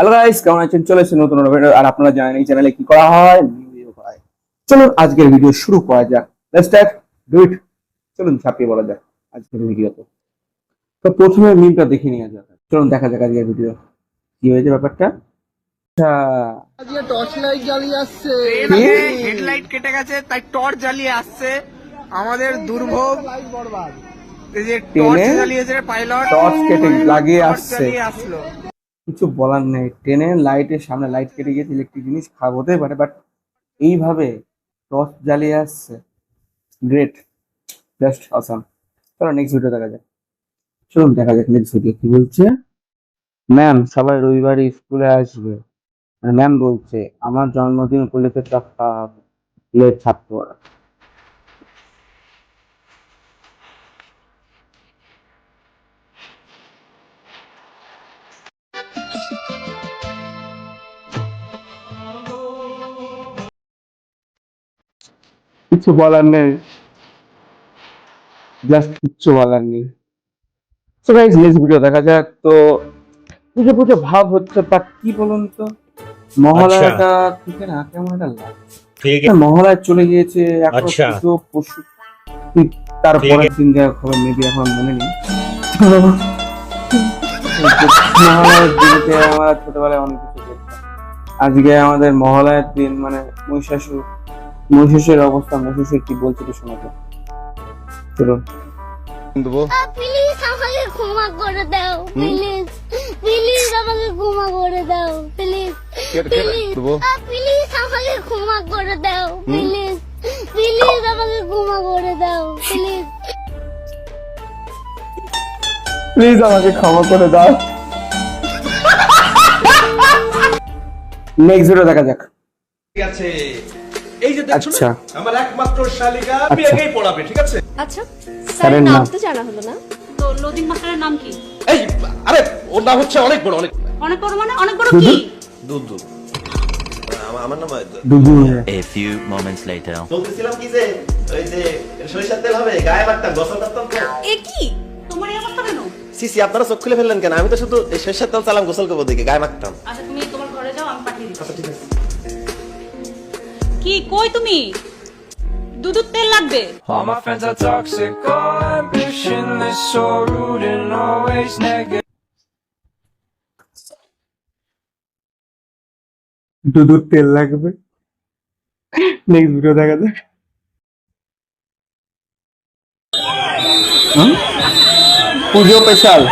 Hello guys, কেমন আছেন? চলে এসেছে নতুন ভিডিও। আর আপনারা জানেন এই চ্যানেলে কি করা হয়, ভিডিও করা হয়। চলুন আজকের ভিডিও শুরু করা যাক। Let's start, do it. চলুন ছাপিয়ে বলা যাক আজকের ভিডিওতে। তো প্রথমে মিমটা দেখে নিয়ে যাক। চলুন দেখা যাক আজকের ভিডিও কি হয়েছে ব্যাপারটা। আচ্ছা, আজকে টর্চ লাইট জ্বালিয়ে আসছে, হেডলাইট কেটে গেছে তাই টর্চ জ্বালিয়ে আসছে। আমাদের দুর্ভোগ লাইট বরবাদ। এই যে টর্চ টেনে জ্বালিয়েছে পাইলট, টর্চ কেটে লাগিয়ে টর্চ আসছে, জ্বালিয়ে আসলো। কিছু বলার নেই। ট্রেনে লাইটের সামনে লাইট কেটে গিয়েছে, ইলেকট্রিক জিনিস খারাপ হতে পারে, বাট এইভাবে টর্চ জ্বালিয়ে আসছে, গ্রেট, জাস্ট অসাম। চলো নেক্সট ভিডিও দেখা যাক। চলুন দেখা যাক নেক্সট ভিডিও কি বলছে। ম্যাম, সবাই রবিবারে স্কুলে আসবে। ম্যাম বলছে আমার জন্মদিন উপলক্ষে চপ খাওয়া হবে, লেট ছাত্ররা। কিছু বলার নেই, জাস্ট কিচ্ছু বলার নেই। সো গাইস নেক্সট ভিডিও দেখা যাক। তো পুজো পুজো ভাব হচ্ছে, বাট কি বলুন তো, अच्छा মহালয়াটা থেকে না কেমন একটা লাগে। ठीक है মহালয়া চলে গিয়েছে, এখন আচ্ছা। পুজো পরশু, ঠিক তারপরের দিন যা হবে মেবি, এখন মনে নেই। তো মহালয়ার দিনকে আমরা ছোটবেলায় অনেক কিছু দেখতাম। আজকে আমাদের মহালয়ার দিন, মানে মহিষাসুরের অবস্থা, মহিষাসুর কি বলছে তো শোনাতে। চলুন দেবো। প্লিজ আমাকে ক্ষমা করে দাও, প্লিজ প্লিজ আমাকে ক্ষমা করে দাও, প্লিজ প্লিজ দেবো। প্লিজ আমাকে ক্ষমা করে দাও, প্লিজ প্লিজ আমাকে ক্ষমা করে দাও, প্লিজ প্লিজ আমাকে ক্ষমা করে দাও। নেক্সট ভিডিও দেখা যাক। ঠিক আছে, এই যে দেখছো আচ্ছা না, আমার একমাত্র শালিকা আচ্ছা। বিয়েকেই পড়াবে, ঠিক আছে? আচ্ছা স্যারের স্যারের নাম? নাম তো জানা হলো না। তো লোদিং মাস্টারের নাম কি? এই আরে ওর নাম হচ্ছে অনেক বড়, অনেক অনেক বড় মানে অনেক বড় কি? দুধ দুধ। আমার নাম দুদু। A few moments later. বলতেছিলাম কি যে ওই যে সরিষার তেল হবে গায়ে মাখতাম, গোসল করতাম তো। এ কি? তোমার এই অবস্থা কেন? সিসি আপনারা চোখ খুলে ফেললেন কেন? আমি তো শুধু এই সরিষার তেল চালাম, গোসল করবো দিকে গায়ে মাখতাম। আচ্ছা তুমি তোমার ঘরে যাও, আমি পাঠিয়ে দিচ্ছি। আচ্ছা ঠিক আছে। কি কই তুমি? দুধের তেল লাগবে। All my friends are toxic, all ambitionless, so rude and always negative. দুধুর তেল লাগবে। নেক্সট ভিডিও দেখা যাক। পুজো স্পেশাল।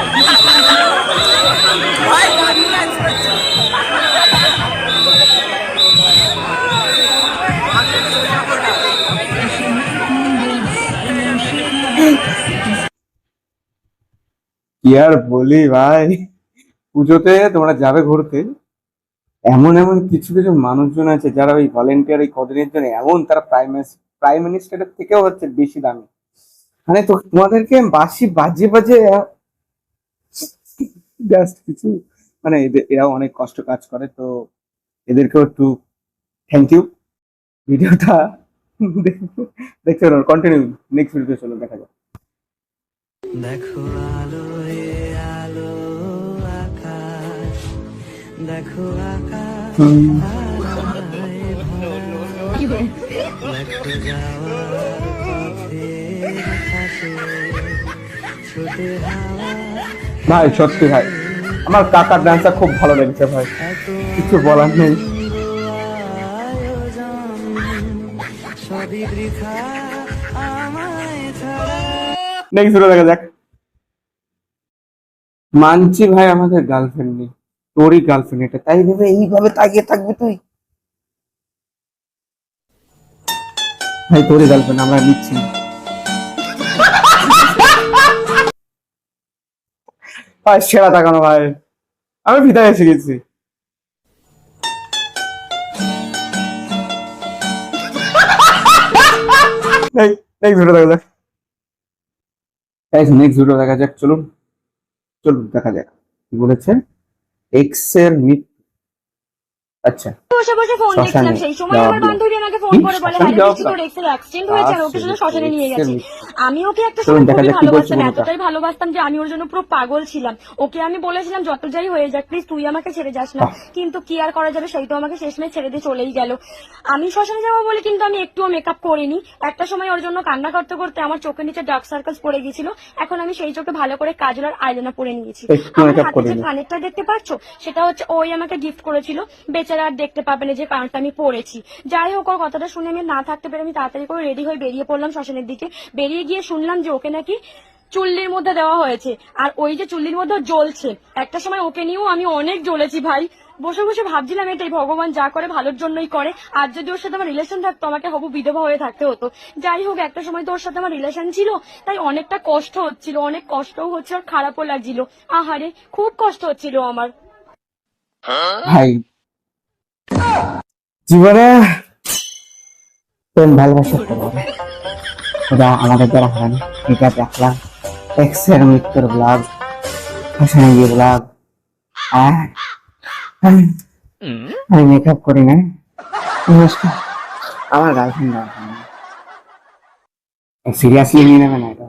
কি আর বলি ভাই, পুজোতে তোমরা যাবে ঘুরতে, এমন এমন কিছু কিছু মানুষজন আছে যারা ওই ভলেন্টিয়ার এই কদিনের জন্য এমন, তারা প্রাইম মিনিস্টারের থেকেও হচ্ছে বেশি দামি। মানে তো তোমাদেরকে বাসি বাজে বাজে জাস্ট কিছু, মানে এরাও অনেক কষ্ট কাজ করে, তো এদেরকেও একটু থ্যাংক ইউ। ভিডিওটা দেখতে কন্টিনিউ নেক্সট ভিডিও চলো দেখা যাক। দেখো আলো এ আলো আকাশ, দেখো আকাশ দেখো যাওয়ার পথের পাশে ছোটে হাওয়া ভাই সত্যি ভাই, আমার কাকার ডান্সটা খুব ভালো লেগেছে ভাই, কিছু বলার নেই। আয়োজন সবই বৃথা আমায় ছাড়া। নেক্সট ভিডিও দেখা যাক। মানছি ভাই আমাদের গার্লফ্রেন্ড নেই, তোরই গার্লফ্রেন্ড এটা, তাই ভেবে এইভাবে তাকিয়ে থাকবি তুই? ভাই তোরই গার্লফ্রেন্ড, আমরা নিচ্ছি না। ভাই সেরা তাকানো ভাই, আমি বিদায় এসে গেছি। নেক্সট ভিডিও দেখা যাক। নেক্সট ভিডিও দেখা যাক। চলুন চলুন দেখা যাক কি বলেছে। এক্স এর মিট, আচ্ছা বসে বসে ফোন শ্মশানে দেখছিলাম, সেই সময় আমার যাওয়া বান্ধবী আমাকে ফোন কি? করে বলে, শ্মশানে হ্যাঁ যাওয়া বৃষ্টি তোর এক্সের অ্যাক্সিডেন্ট হয়েছে আর ওকে শুধু শ্মশানে নিয়ে গেছে। আমি ওকে একটা চলুন সময় দেখা খুবই যাক কি বলছে ভালোবাসতাম, বন্ধুটা। এতটাই ভালোবাসতাম যে আমি ওর জন্য পুরো পাগল ছিলাম। ওকে আমি বলেছিলাম যত যাই হয়ে যাক প্লিজ তুই আমাকে ছেড়ে যাস না, কিন্তু কি আর করা যাবে, সেই তো আমাকে শেষমেশ ছেড়ে দিয়ে চলেই গেল। আমি শ্মশানে যাবো বলে কিন্তু আমি একটুও মেকআপ করিনি। একটা সময় ওর জন্য কান্না করতে করতে আমার চোখের নিচে ডার্ক সার্কেলস পড়ে গেছিল, এখন আমি সেই চোখে ভালো করে কাজল আর আইলাইনার পরে নিয়েছি। একটু আমার makeup হাতে যে করিনি। কানেরটা দেখতে পাচ্ছ সেটা হচ্ছে ওই আমাকে গিফট করেছিল, বেচারা আর দেখতে পাবে না যে কানেরটা আমি পরেছি। যাই হোক, ওর কথাটা শুনে আমি না থাকতে পেরে আমি তাড়াতাড়ি করে রেডি হয়ে বেরিয়ে পড়লাম শ্মশানের দিকে। বেরিয়ে গিয়ে শুনলাম যে ওকে নাকি চুল্লির মধ্যে দেওয়া হয়েছে, আর ওই যে চুল্লির মধ্যে জ্বলছে। একটা সময় ওকে নিয়েও আমি অনেক জ্বলেছি ভাই। বসে বসে ভাবছিলাম এটাই ভগবান যা করে ভালোর জন্যই করে, আর যদি ওর সাথে আমার রিলেশন থাকতো আমাকে হবু বিধবা হয়ে থাকতে হতো। যাই হোক, একটা সময় তো ওর সাথে আমার রিলেশন ছিল, তাই অনেকটা কষ্ট হচ্ছিল, অনেক কষ্টও হচ্ছে আর খারাপও লাগছিল। আহারে খুব কষ্ট হচ্ছিল আমার। ভাই জীবনে প্রেম ভালোবাসা করবো ওরা আমাদের দ্বারা হয় না। এটা দেখলাম এক্সের মৃত্যুর ব্লগ, শ্মশানে গিয়ে ব্লগ। আমি মেকআপ করি না, আমার গার্লফ্রেন্ড সিরিয়াসলি নিয়ে নেবে না, এটা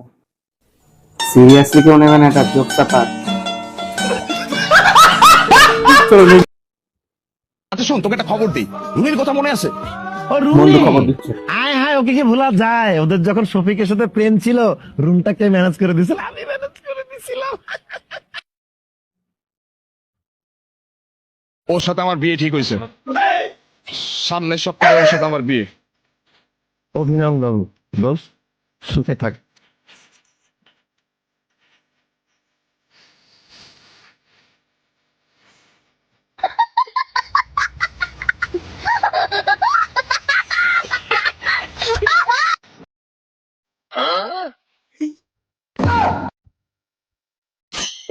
সিরিয়াসলি কেউ নেবে না, এটা জোকটা পার। আচ্ছা শোন, তোকে একটা খবর দিই, রুমির কথা মনে আছে? বন্ধু খবর দিচ্ছে। হায় হায়, ওকে কি ভোলা যায়? ওদের যখন শফিকের সাথে প্রেম ছিল, রুমটাকে ম্যানেজ করে দিয়েছিল, আমি ম্যানেজ করে দিয়েছিলাম। ওর সাথে আমার বিয়ে ঠিক হয়েছে, সামনের সপ্তাহে ওর সাথে আমার বিয়ে। অভিনন্দন দোস্ত, সুখে থাক।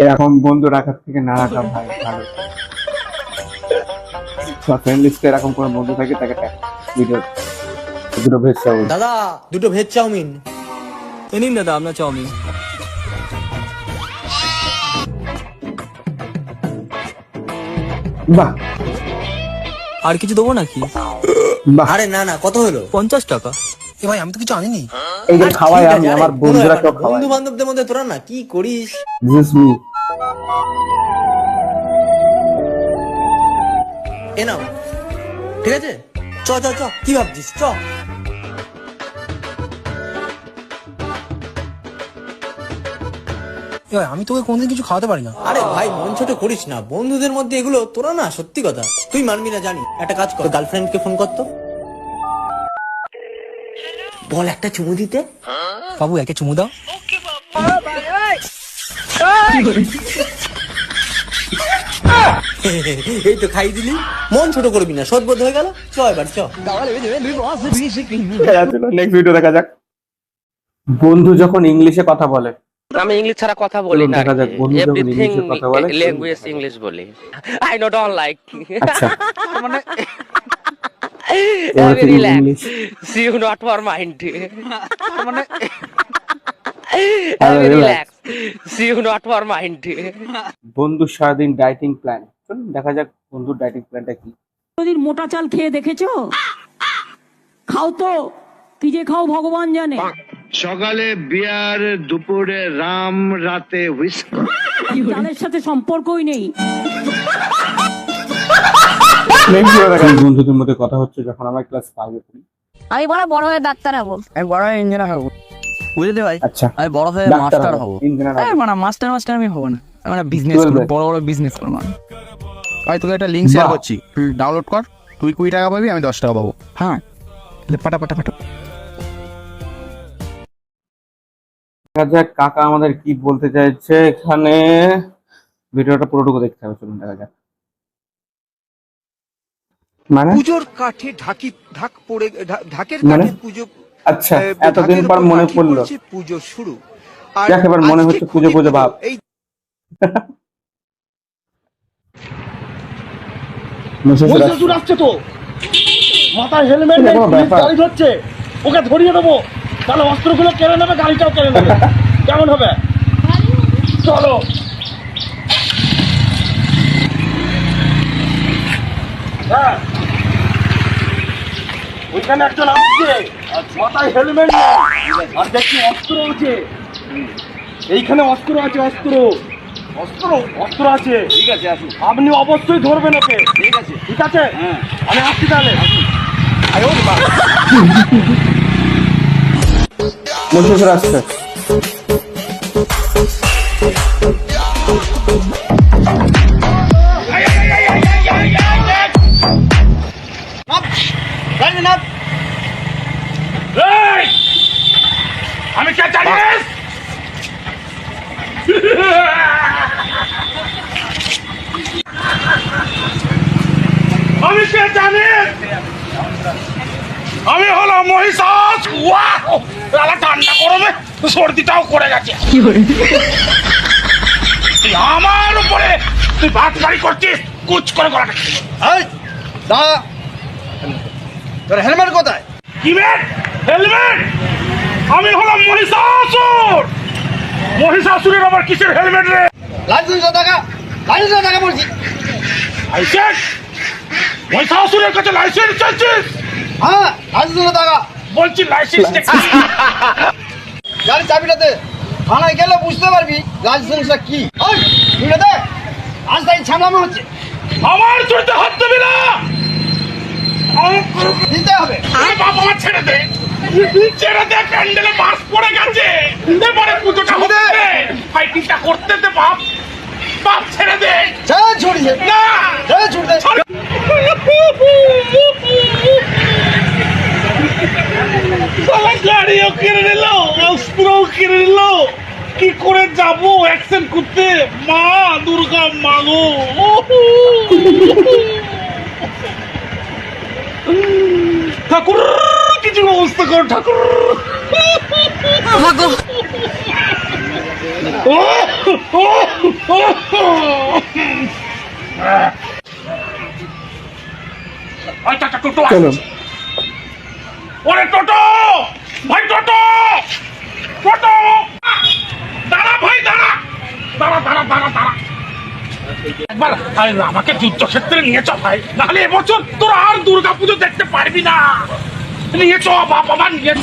এরকম বন্ধু রাখার থেকে না রাখা ভাই ভালো। ফ্রেন্ড লিস্টে এরকম কোনো বন্ধু থাকে তাকে ভিডিও দুটো ভেজ চাউল। দাদা দুটো ভেজ চাউমিন। নিন দাদা আপনার চাউমিন। বাহ আর কিছু দেবো নাকি? বাহ, আরে না না, কত হলো? 50 টাকা। এ ভাই আমি তো কিছু আনিনি। এই যে খাওয়াই আমি, আমার বন্ধুরা কেউ খাওয়াই। বন্ধু বান্ধবদের মধ্যে তোরা না কি করিস? This is me. এ নাও, ঠিক আছে? চ চ চ, কি ভাবছিস? চ। আমি তোকে কোনদিন কিছু খাওয়াতে পারি না। আরে ভাই মন ছোট করিস না, বন্ধুদের মধ্যে এগুলো তোরা না, সত্যি কথা তুই মানবি না জানি। একটা কাজ কর, গার্লফ্রেন্ডকে ফোন কর তো, বল একটা চুমু দিতে। বাবু একে চুমু দাও। এই তো খাই দিলি, মন ছোট করবি না, সদবোধ হয়ে গেল। চ এবার চ। নেক্সট ভিডিও দেখা যাক। বন্ধু যখন ইংলিশে কথা বলে, আমি ইংলিশ ছাড়া কথা বলি না, দেখা যাক বন্ধু যখন এভরিথিং ইংলিশে কথা বলে। ল্যাঙ্গুয়েজ ইংলিশ বলি। আই নো ডোন্ট লাইক, আচ্ছা মানে Everything in relax, English. See you not for mind, মানে relax. Relax, see you not for mind. বন্ধু সারাদিন ডাইটিং প্ল্যান। চলুন দেখা যাক বন্ধুর ডাইটিং প্ল্যানটা কি। কোনদিন মোটা চাল খেয়ে দেখেছো? খাও তো, কি যে খাও ভগবান জানে। সকালে বিয়ার, দুপুরে রাম, রাতে হুইস্কি। চালের সাথে সম্পর্কই নেই। নেক্সট ভিডিও দেখা যাক। বন্ধুদের মধ্যে কথা হচ্ছে যখন আমরা ক্লাস 5 এ পড়ি। আমি বড় হয়ে ডাক্তার হবো। আমি বড় হয়ে ইঞ্জিনিয়ার হবো, বুঝলি ভাই? আচ্ছা আমি বড় হয়ে মাস্টার হবো। ইঞ্জিনিয়ার মানে মাস্টার আমি হবো না, আমি মানে বিজনেস করবো, 12 বড় বড় বিজনেস করবো আমি। ভাই তোকে একটা লিঙ্ক শেয়ার বাহ। করছি, ডাউনলোড কর, তুই 20 টাকা পাবি, আমি 10 টাকা পাবো। হ্যাঁ পাটা পাটা পাটা। দেখা যাক কাকা আমাদের কি বলতে চাইছে এখানে। ভিডিওটা পুরোটুকু দেখতে হবে, চলুন দেখা যাক। মানে পুজোর কাঠে ঢাক পড়ে, ঢাকের মানে? কাঠে পুজো। আচ্ছা, এতদিন পর মনে পড়লো। পুজো শুরু, দেখ এবার মনে হচ্ছে পুজো পুজো ভাব। এই মহিষাসুর আসছে তো, মাথায় হেলমেট নেই, পুলিশ গাড়ি ধরছে, ওকে ধরিয়ে দেবো, তাহলে অস্ত্রগুলো কেড়ে নেবে, গাড়িটাও কেড়ে নেবে। কেমন হবে? চলো। হ্যাঁ এখানে একজন আসছে, মাথায় হেলমেট নেই, আর দেখছি অস্ত্র আছে। এইখানে অস্ত্র আছে, অস্ত্র অস্ত্র আছে। ঠিক আছে, আসুন। আপনি অবশ্যই ধরবেন ওকে। ঠিক আছে, ঠিক আছে। হ্যাঁ, আমি আসছি তাহলে। মহিষাসুর আসছে। আমি কে জানিস? আমি কে জানিস? আমি হলো মহিষাসুর। ঠান্ডা গরমে সর্দিটাও করে গেছে। তুই আমার উপরে তুই ভাত বাড়ি করছিস, কুচ করে গলাটা। তোর হেলমেট কোথায়? কি হেলমেট? আমি হলাম মহিষাসুর। মহিষাসুরের আবার কিসের হেলমেট রে? লাইসেন্স টাকা বলছি। লাইসেন্স? মহিষাসুরের কাছে লাইসেন্স চাইছিস? হ্যাঁ, লাইসেন্স টাকা বলছি। লাইসেন্স গাড়ি চাবিটাতে, থানায় গেলে বুঝতে পারবি লাইসেন্সটা কি। আজ তাই ছামলামো হচ্ছে। আমার চুরিতে হাত দিবি না, দিতে হবে। বাবা ছেড়ে দে, ছেড়ে দে, প্যান্ডেলে বাস পড়ে গেছে। এবারে পুজোটা হতে দে, ফাইটিংটা করতে দে। বাপ ছেড়ে দে। ছুড়ি না, ছুড়ি দে। গাড়িও কেড়ে নিল, অস্ত্রও কেড়ে নিল। কি করে যাবো অ্যাকশন করতে? মা দুর্গা মাগো। ঠাকুর কিছু ব্যবস্থা কর ঠাকুর। চলুন। ওরে টোটো ভাই, টোটো টোটো, দাঁড়া ভাই, দাঁড়া দাঁড়া দাঁড়া দাঁড়া দাঁড়া। একবার আমাকে যুদ্ধক্ষেত্রে নিয়ে চ ভাই, নাহলে এবছর তোর আর দুর্গাপুজো দেখতে পারবি না। নিয়ে চ বাবা, নিয়ে চ।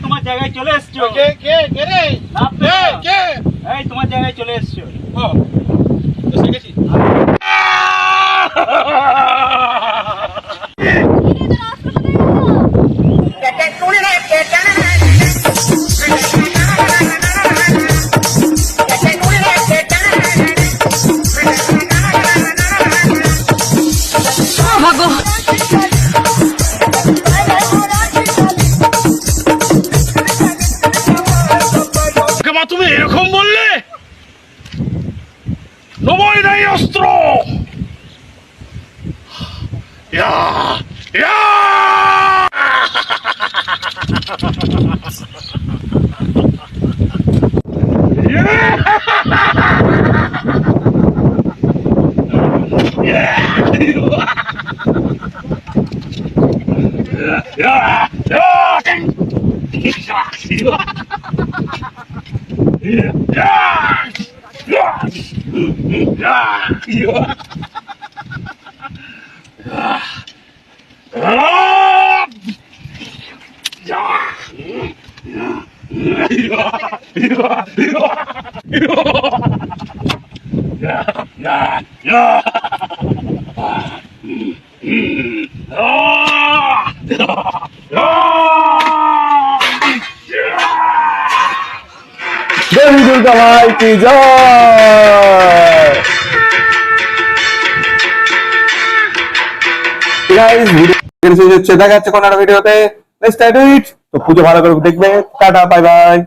তোমার জায়গায় চলে এসছো। এই তোমার জায়গায় চলে এসছো। তুমি এরকম বললে? নবই নাই অস্ত্র। দেবী দুর্গা ভাই কি জয়। গাইস ভিডিও শেষ হচ্ছে, দেখা যাচ্ছে কোন একটা ভিডিওতে। Let's start it. তো পুজো ভালো করে দেখবে। Tata, bye bye.